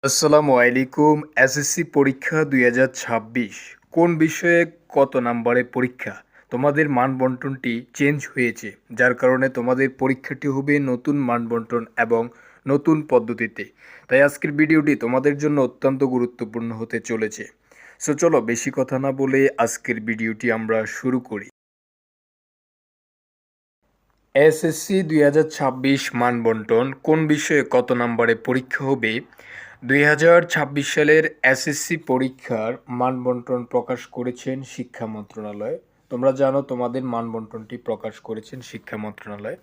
আসসালামু আলাইকুম। এসএসসি পরীক্ষা ২০২৬ কোন বিষয়ে কত নাম্বারের পরীক্ষা? তোমাদের মানবন্টনটি চেঞ্জ হয়েছে, যার কারণে তোমাদের পরীক্ষাটি হবে নতুন মানবন্টন এবং নতুন পদ্ধতিতে। তাই আজকের ভিডিওটি তোমাদের জন্য অত্যন্ত গুরুত্বপূর্ণ হতে চলেছে। সো চলো বেশি কথা না বলে আজকের ভিডিওটি আমরা শুরু করি। এসএসসি ২০২৬ মানবন্টন কোন বিষয়ে কত নম্বরে পরীক্ষা হবে? ২০২৬ সালের এসএসসি পরীক্ষার মানবন্টন প্রকাশ করেছেন শিক্ষা মন্ত্রণালয়। তোমরা জানো তোমাদের মানবন্টনটি প্রকাশ করেছেন শিক্ষা মন্ত্রণালয়।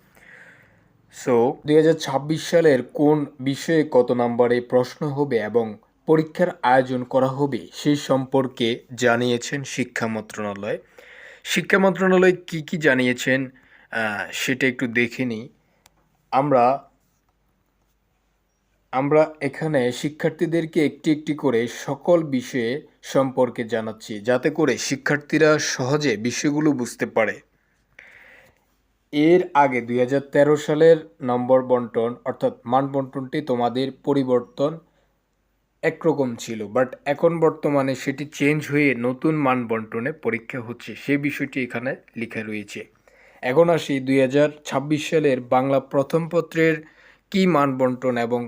সো ২০২৬ সালের কোন বিষয়ে কত নম্বরে প্রশ্ন হবে এবং পরীক্ষার আয়োজন করা হবে সেই সম্পর্কে জানিয়েছেন শিক্ষা মন্ত্রণালয়। শিক্ষা মন্ত্রণালয় কি জানিয়েছেন সেটা একটু দেখে নিই। আমরা আমরা এখানে শিক্ষার্থীদেরকে একটি একটি করে সকল বিষয়ে সম্পর্কে জানাচ্ছি, যাতে করে শিক্ষার্থীরা সহজে বিষয়গুলো বুঝতে পারে। এর আগে ২০১৩ সালের নম্বর বন্টন অর্থাৎ মান বন্টনটি তোমাদের পরিবর্তন একরকম ছিল, বাট এখন বর্তমানে সেটি চেঞ্জ হয়ে নতুন মান বন্টনে পরীক্ষা হচ্ছে, সেই বিষয়টি এখানে লেখা রয়েছে। এখন আসি ২০২৬ সালের বাংলা প্রথম পত্রের কী মান বন্টন এবং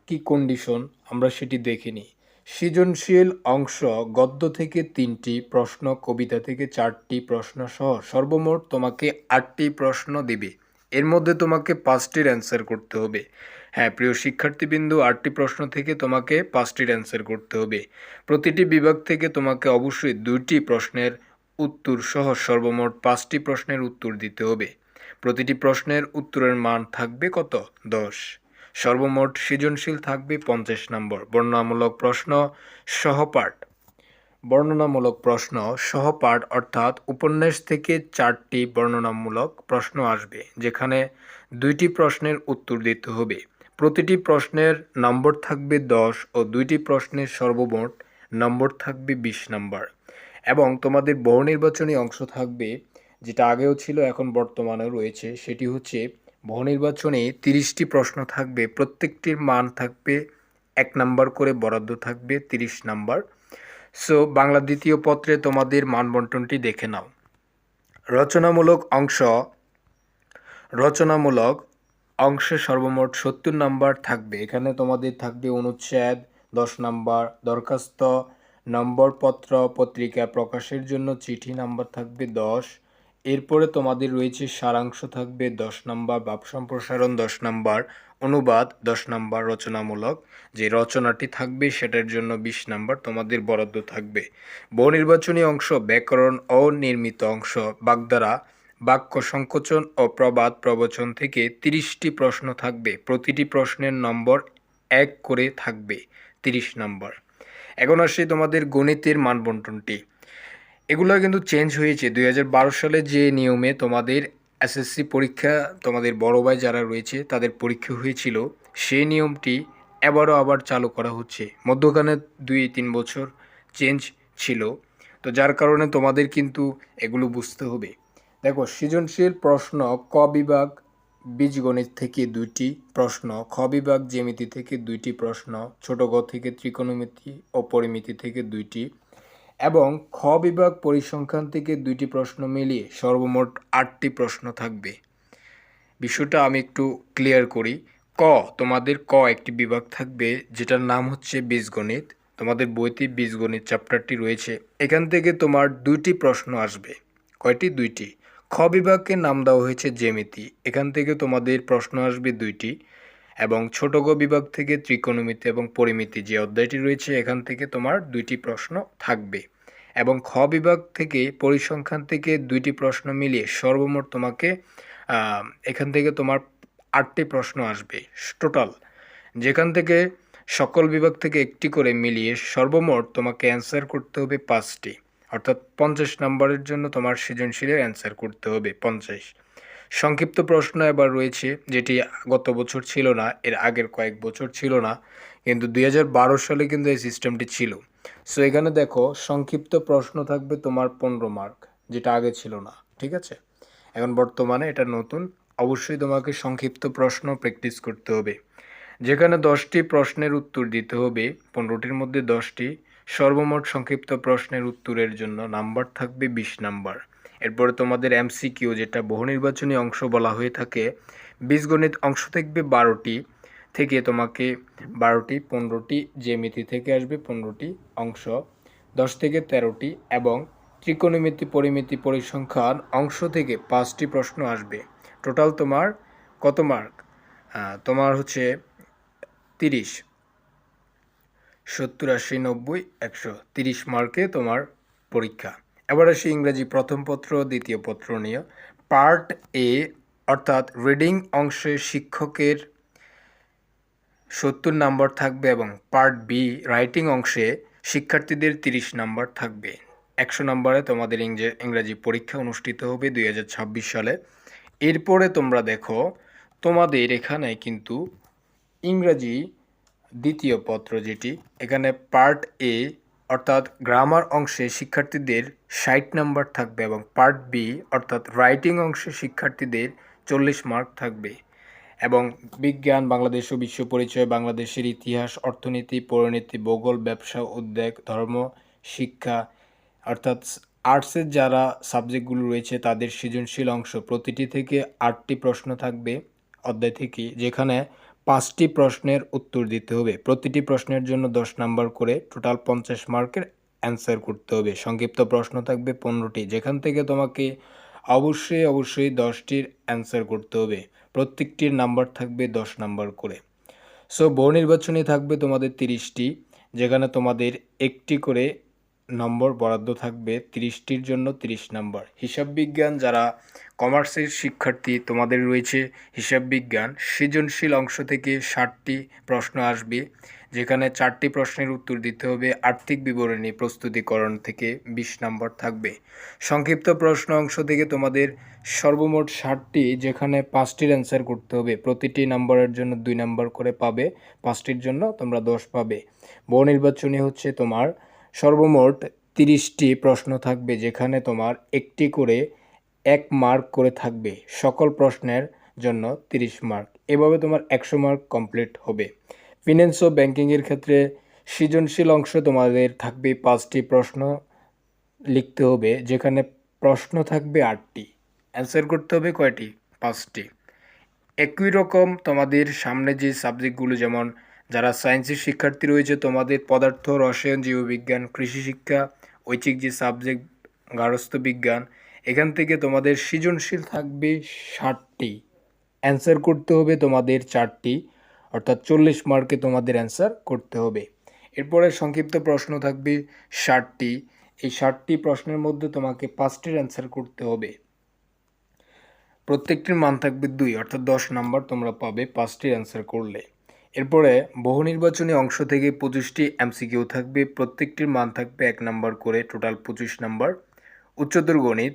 কি কন্ডিশন আমরা সেটি দেখে নিই। সৃজনশীল অংশ গদ্য থেকে ৩টি প্রশ্ন, কবিতা থেকে 4টি প্রশ্ন সহ সর্বমোট তোমাকে 8টি প্রশ্ন দিবে। এর মধ্যে তোমাকে 5টির অ্যান্সার করতে হবে। হ্যাঁ প্রিয় শিক্ষার্থীবৃন্দ, 8টি প্রশ্ন থেকে তোমাকে 5টির অ্যান্সার করতে হবে। প্রতিটি বিভাগ থেকে তোমাকে অবশ্যই 2টি প্রশ্নের উত্তর সহ সর্বমোট 5টি প্রশ্নের উত্তর দিতে হবে। প্রতিটি প্রশ্নের উত্তরের মান থাকবে কত? 10। সর্বমোট সৃজনশীল থাকবে 50 নম্বর। বর্ণনামূলক প্রশ্ন সহপাঠ অর্থাৎ উপন্যাস থেকে 4টি বর্ণনামূলক প্রশ্ন আসবে, যেখানে 2টি প্রশ্নের উত্তর দিতে হবে। প্রতিটি প্রশ্নের নম্বর থাকবে 10 ও 2টি প্রশ্নের সর্বমোট নম্বর থাকবে 20 নম্বর। এবং তোমাদের বহু নির্বাচনী অংশ থাকবে, যেটা আগেও ছিল এখন বর্তমানেও রয়েছে। সেটি হচ্ছে বহু নির্বাচনে 30টি প্রশ্ন থাকবে, প্রত্যেকটির মান থাকবে 1 নাম্বার করে, বরাদ্দ থাকবে 30 নাম্বার। সো বাংলা দ্বিতীয় পত্রে তোমাদের মানবন্টনটি দেখে নাও। রচনামূলক অংশে সর্বমোট 70 নাম্বার থাকবে। এখানে তোমাদের থাকবে অনুচ্ছেদ 10 নাম্বার, দরখাস্ত, নম্বরপত্র, পত্রিকা প্রকাশের জন্য চিঠি নাম্বার থাকবে 10। এরপরে তোমাদের রয়েছে সারাংশ থাকবে 10 নাম্বার, ভাব সম্প্রসারণ 10 নাম্বার, অনুবাদ 10 নাম্বার, রচনামূলক যে রচনাটি থাকবে সেটার জন্য 20 নাম্বার তোমাদের বরাদ্দ থাকবে। বহু নির্বাচনী অংশ ব্যাকরণ ও নির্মিত অংশ, বাগধারা, বাক্য সংকোচন ও প্রবাদ প্রবচন থেকে 30টি প্রশ্ন থাকবে। প্রতিটি প্রশ্নের নম্বর 1 করে থাকবে, 30 নম্বর। এখন আসি তোমাদের গণিতের মানবন্টনটি। এগুলো কিন্তু চেঞ্জ হয়েছে 2012 সালে যে নিয়মে তোমাদের এসএসসি পরীক্ষা, তোমাদের বড় ভাই যারা রয়েছে তাদের পরীক্ষা হয়েছিল, সেই নিয়মটি এবারও আবার চালু করা হচ্ছে। মধ্যখানে 2-3 বছর চেঞ্জ ছিল, তো যার কারণে তোমাদের কিন্তু এগুলো বুঝতে হবে। দেখো, সৃজনশীল প্রশ্ন ক বিভাগ বীজগণিত থেকে 2টি প্রশ্ন, খ বিভাগ জ্যামিতি থেকে 2টি প্রশ্ন, ছোট গ থেকে ত্রিকোণমিতি ও পরিমিতি থেকে 2টি এবং খ বিভাগ পরিসংখ্যান থেকে 2টি প্রশ্ন মিলিয়ে সর্বমোট 8টি প্রশ্ন থাকবে। বিষয়টা আমি একটু ক্লিয়ার করি। তোমাদের একটি বিভাগ থাকবে যেটার নাম হচ্ছে বীজগণিত। তোমাদের বইতে বীজগণিত চ্যাপ্টারটি রয়েছে, এখান থেকে তোমার 2টি প্রশ্ন আসবে। কয়টি? 2টি। খ বিভাগকে নাম দেওয়া হয়েছে জ্যামিতি, এখান থেকে তোমাদের প্রশ্ন আসবে 2টি। এবং ছোট গ বিভাগ থেকে ত্রিকোণমিতি এবং পরিমিতি যে অধ্যায়টি রয়েছে, এখান থেকে তোমার 2টি প্রশ্ন থাকবে। এবং খ বিভাগ থেকে পরিসংখ্যান থেকে 2টি প্রশ্ন মিলিয়ে সর্বমোট তোমাকে এখান থেকে তোমার 8টি প্রশ্ন আসবে টোটাল, যেখান থেকে সকল বিভাগ থেকে একটি করে মিলিয়ে সর্বমোট তোমাকে অ্যান্সার করতে হবে 5টি, অর্থাৎ 50 নম্বরের জন্য তোমার সৃজনশীলের অ্যান্সার করতে হবে 50। সংক্ষিপ্ত প্রশ্ন এবার রয়েছে, যেটি গত বছর ছিল না, এর আগের কয়েক বছর ছিল না, কিন্তু 2012 সালে কিন্তু এই সিস্টেমটি ছিল। সো এখানে দেখো, সংক্ষিপ্ত প্রশ্ন থাকবে তোমার 15 মার্ক, যেটা আগে ছিল না, ঠিক আছে? এখন বর্তমানে এটা নতুন, অবশ্যই তোমাকে সংক্ষিপ্ত প্রশ্ন প্র্যাকটিস করতে হবে। যেখানে 10টি প্রশ্নের উত্তর দিতে হবে, 15টির মধ্যে 10টি। সর্বমোট সংক্ষিপ্ত প্রশ্নের উত্তরের জন্য নাম্বার থাকবে 20 নাম্বার। এরপরে তোমাদের এমসিকিউ, যেটা বহু নির্বাচনী অংশ বলা হয়ে থাকে, বীজগণিত অংশ থাকবে 12টি থেকে তোমাকে 12টি, 15টি জ্যামিতি থেকে আসবে 15টি অংশ, 10 থেকে 13টি, এবং ত্রিকোণমিতি, পরিমিতি, পরিসংখ্যান অংশ থেকে 5টি প্রশ্ন আসবে। টোটাল তোমার কত মার্ক? তোমার হচ্ছে 30, 70, 80, 90, 100, 30 মার্কে তোমার পরীক্ষা। এবার আসি ইংরেজি প্রথম পত্র দ্বিতীয় পত্র নিয়ে। পার্ট এ অর্থাৎ রিডিং অংশে শিক্ষকের 70 নাম্বার থাকবে এবং পার্ট বি রাইটিং অংশে শিক্ষার্থীদের 30 নাম্বার থাকবে। 100 নাম্বারে তোমাদের ইংরেজি পরীক্ষা অনুষ্ঠিত হবে 2026 সালে। এরপরে তোমরা দেখো, তোমাদের এখানে কিন্তু ইংরাজি দ্বিতীয় পত্র যেটি, এখানে পার্ট এ অর্থাৎ গ্রামার অংশে শিক্ষার্থীদের 60 নাম্বার থাকবে এবং পার্ট বি অর্থাৎ রাইটিং অংশে শিক্ষার্থীদের 40 মার্ক থাকবে। এবং বিজ্ঞান, বাংলাদেশ ও বিশ্ব পরিচয়, বাংলাদেশের ইতিহাস, অর্থনীতি, পরিণতি, ভূগোল, ব্যবসা, উদ্যোগ, ধর্ম, শিক্ষা অর্থাৎ আর্টসের যারা সাবজেক্টগুলো রয়েছে তাদের সৃজনশীল অংশ প্রতিটি থেকে 8টি প্রশ্ন থাকবে অধ্যায় থেকে, যেখানে 5টি প্রশ্নের উত্তর দিতে হবে। প্রতিটি প্রশ্নের জন্য 10 নাম্বার করে, টোটাল 50 মার্কের অ্যান্সার করতে হবে। সংক্ষিপ্ত প্রশ্ন থাকবে 15টি, যেখান থেকে তোমাকে অবশ্যই 10টির অ্যান্সার করতে হবে। প্রত্যেকটির নাম্বার থাকবে 10 নাম্বার করে। সো বহু নির্বাচনী থাকবে তোমাদের 30টি, যেখানে তোমাদের একটি করে নম্বর বরাদ্দ থাকবে, 30টির জন্য 30 নাম্বার। হিসাব বিজ্ঞান যারা কমার্সের শিক্ষার্থী, তোমাদের রয়েছে হিসাব বিজ্ঞান, সৃজনশীল অংশ থেকে 60টি প্রশ্ন আসবে, যেখানে 4টি প্রশ্নের উত্তর দিতে হবে। আর্থিক বিবরণী প্রস্তুতিকরণ থেকে 20 নাম্বার থাকবে। সংক্ষিপ্ত প্রশ্ন অংশ থেকে তোমাদের সর্বমোট 60টি, যেখানে 5টির অ্যান্সার করতে হবে। প্রতিটি নাম্বারের জন্য 2 নাম্বার করে পাবে, 5টির জন্য তোমরা 10 পাবে। বহু নির্বাচনী হচ্ছে তোমার সর্বমোট 30টি প্রশ্ন থাকবে, যেখানে তোমার একটি করে 1 মার্ক করে থাকবে। সকল প্রশ্নের জন্য 30 মার্ক। এভাবে তোমার 100 মার্ক কমপ্লিট হবে। ফিন্যান্স ও ব্যাংকিংয়ের ক্ষেত্রে সৃজনশীল অংশ তোমাদের থাকবে 5টি প্রশ্ন লিখতে হবে, যেখানে প্রশ্ন থাকবে 8টি, অ্যান্সার করতে হবে কয়টি? 5টি। একই রকম তোমাদের সামনে যে সাবজেক্টগুলো, যেমন যারা সায়েন্সের শিক্ষার্থী রয়েছে, তোমাদের পদার্থ, রসায়ন, জীববিজ্ঞান, কৃষি শিক্ষা, ঐচ্ছিক যে সাবজেক্ট গার্হস্থ্য বিজ্ঞান, এখান থেকে তোমাদের সৃজনশীল থাকবে 60টি, অ্যান্সার করতে হবে তোমাদের 4টি, অর্থাৎ 40 মার্কে তোমাদের অ্যান্সার করতে হবে। এরপরে সংক্ষিপ্ত প্রশ্ন থাকবে 60টি, এই 60টি প্রশ্নের মধ্যে তোমাকে 5টির অ্যান্সার করতে হবে। প্রত্যেকটির মান থাকবে 2, অর্থাৎ 10 নাম্বার তোমরা পাবে 5টির অ্যান্সার করলে। এরপরে বহু নির্বাচনী অংশ থেকে 25টি এমসিকিউ থাকবে, প্রত্যেকটির মান থাকবে 1 নাম্বার করে, টোটাল 25 নাম্বার। উচ্চতর গণিত,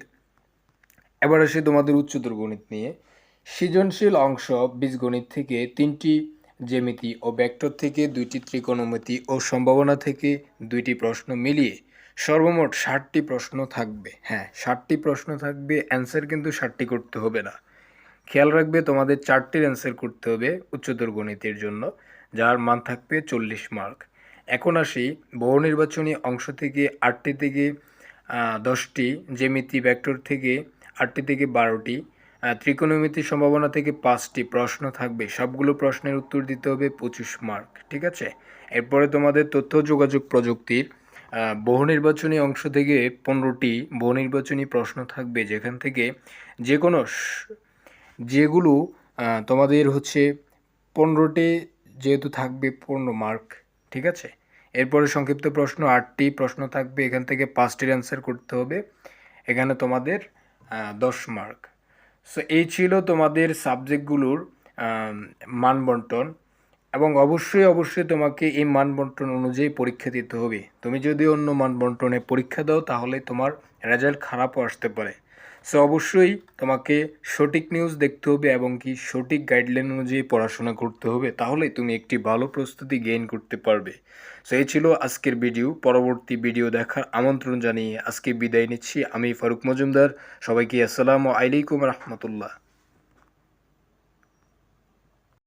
এবার আসি তোমাদের উচ্চতর গণিত নিয়ে। সৃজনশীল অংশ বীজগণিত থেকে 3টি জ্যামিতি ও ভেক্টর থেকে 2টি ত্রিকোণমিতি ও সম্ভাবনা থেকে 2টি প্রশ্ন মিলিয়ে সর্বমোট 60টি প্রশ্ন থাকবে। হ্যাঁ, 60টি প্রশ্ন থাকবে, অ্যান্সার কিন্তু 60টি করতে হবে না। খেয়াল রাখবে, তোমাদের 4টির অ্যান্সার করতে হবে উচ্চতর গণিতের জন্য, যার মান থাকবে 40 মার্ক। এখন আসি বহু নির্বাচনী অংশ থেকে 8টি থেকে 10টি, জ্যামিতি ভেক্টর থেকে 8টি থেকে 12টি, ত্রিকোণমিতি সম্ভাবনা থেকে 5টি প্রশ্ন থাকবে। সবগুলো প্রশ্নের উত্তর দিতে হবে 25 মার্ক, ঠিক আছে। এরপরে তোমাদের তথ্য যোগাযোগ প্রযুক্তির বহু নির্বাচনী অংশ থেকে 15টি বহু নির্বাচনী প্রশ্ন থাকবে, যেখান থেকে যেগুলো তোমাদের হচ্ছে 15টি যেহেতু থাকবে 15 মার্ক, ঠিক আছে। এরপরে সংক্ষিপ্ত প্রশ্ন 8টি প্রশ্ন থাকবে, এখান থেকে 5টির অ্যান্সার করতে হবে, এখানে তোমাদের 10 মার্ক। সো এই ছিল তোমাদের সাবজেক্টগুলোর মান বন্টন, এবং অবশ্যই তোমাকে এই মান বন্টন অনুযায়ী পরীক্ষা দিতে হবে। তুমি যদি অন্য মান বন্টনে পরীক্ষা দাও, তাহলে তোমার রেজাল্ট খারাপও আসতে পারে। সো অবশ্যই তোমাকে সঠিক নিউজ দেখতে হবে এবং কি সঠিক গাইডলাইন অনুযায়ী পড়াশোনা করতে হবে, তাহলে তুমি একটি ভালো প্রস্তুতি গেইন করতে পারবে। সো এই ছিল আজকের ভিডিও। পরবর্তী ভিডিও দেখার আমন্ত্রণ জানিয়ে আজকে বিদায় নিচ্ছি। আমি ফারুক মজুমদার। সবাইকে আসসালামু আলাইকুম রহমতুল্লাহ।